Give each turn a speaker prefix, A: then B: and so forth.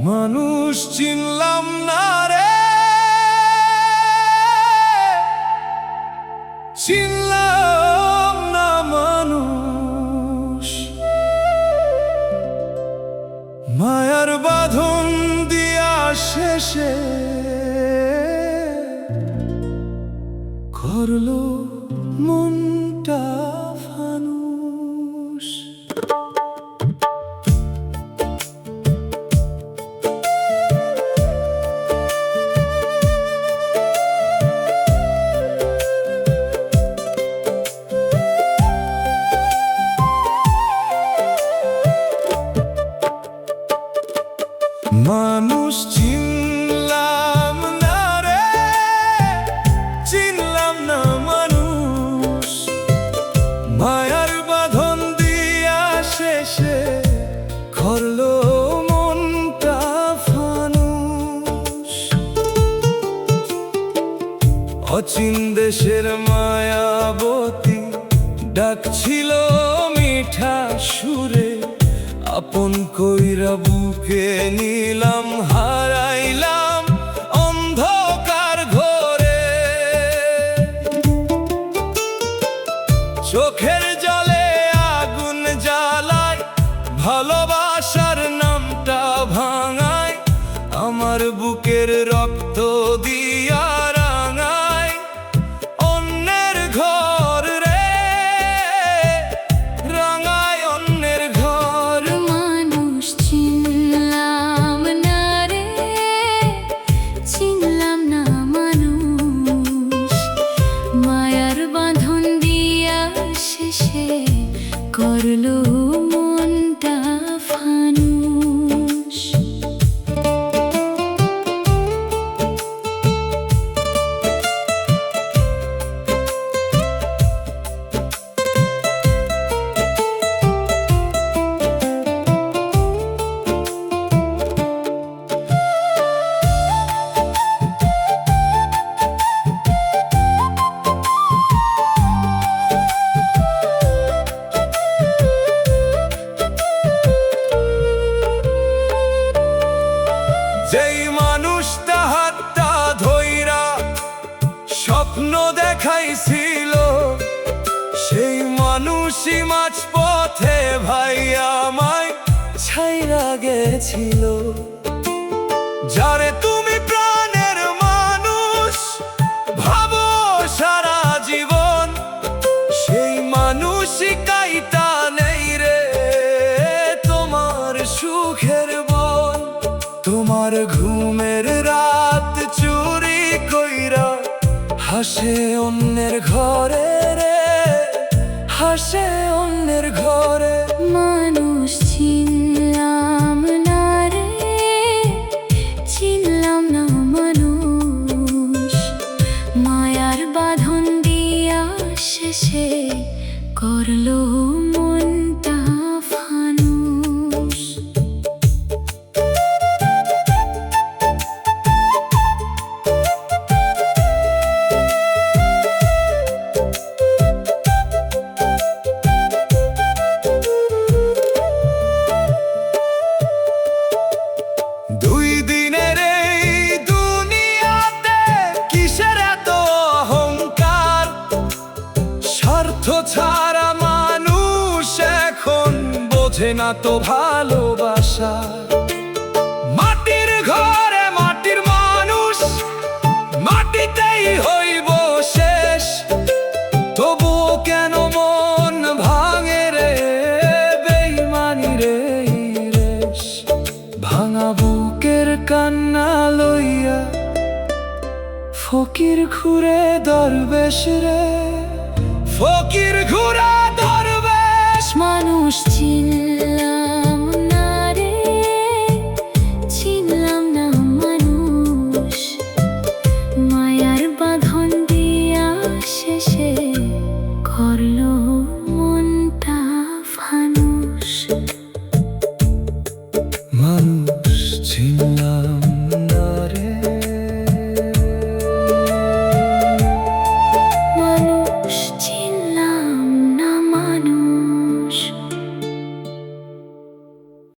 A: মানুষ চিনলাম না রে, চিনলাম না মানুষ। মায়ার বাঁধন দিয়া শেষে করলো মনটা ফানুষ। মানুষ চিনলাম না রে, চিনলাম না মানুষ। মায়ার বাঁধন দিয়া শেষে করলো মনটা ফানুষ। অচিন দেশের মায়াবতী ডাকছিল মিঠা সুরে, আপন কইরা বুকে নিলাম, হারাইলাম অন্ধকার ঘরে। চোখের জলে আগুন জ্বালায়, ভালোবাসার নামটা ভাঙায়, আমার বুকের রক্ত দিয়া রাঙায় অন্যের ঘর রে, রাঙায় অন্যের ঘর।
B: মানুষ চিনলাম না রে, চিনলাম না মানুষ। মায়ার বাঁধন দিয়া শেষে করলো মনটা ফানুষ।
A: যেই মানুষটা হাতটা ধইরা স্বপ্ন দেখাইছিল, সেই মানুষই মাঝ পথে ভাই আমায় ছাইরা গেছিল। যারে তুমি প্রাণের মানুষ ভাবো সারা জীবন, সেই মানুষই কাইটা নেই রে তোমার সুখের বন। তোমার ঘুমের রাত চুরি কইরা হাসে অন্যের ঘরে রে, হাসে অন্যের ঘরে।
B: মানুষ চিনলাম না রে, চিনলাম না মানুষ। মায়ার বাঁধন দিয়া শেষে করলো মনটা ফানুষ।
A: দুই দিনের এই দুনিয়াতে কিসের এত অহংকার, স্বার্থ ছাড়া মানুষ এখন বোঝে না তো ভালোবাসা। মাটির ঘরে মাটির মানুষ, মাটিতেই হইব শেষ। তবুও কেন মন ভাঙে রে, বেইমানি রে রেশ। ভাঙা বুকের কান্না লইয়া ফকির ঘুরে দরবেশ রে, ফকির ঘুরে দরবেশ।
B: মানুষ চিনলাম না রে, চিনলাম না মানুষ। মায়ার বাঁধন দিয়া শেষে করলো মনটা ফানুষ।
A: মানুষ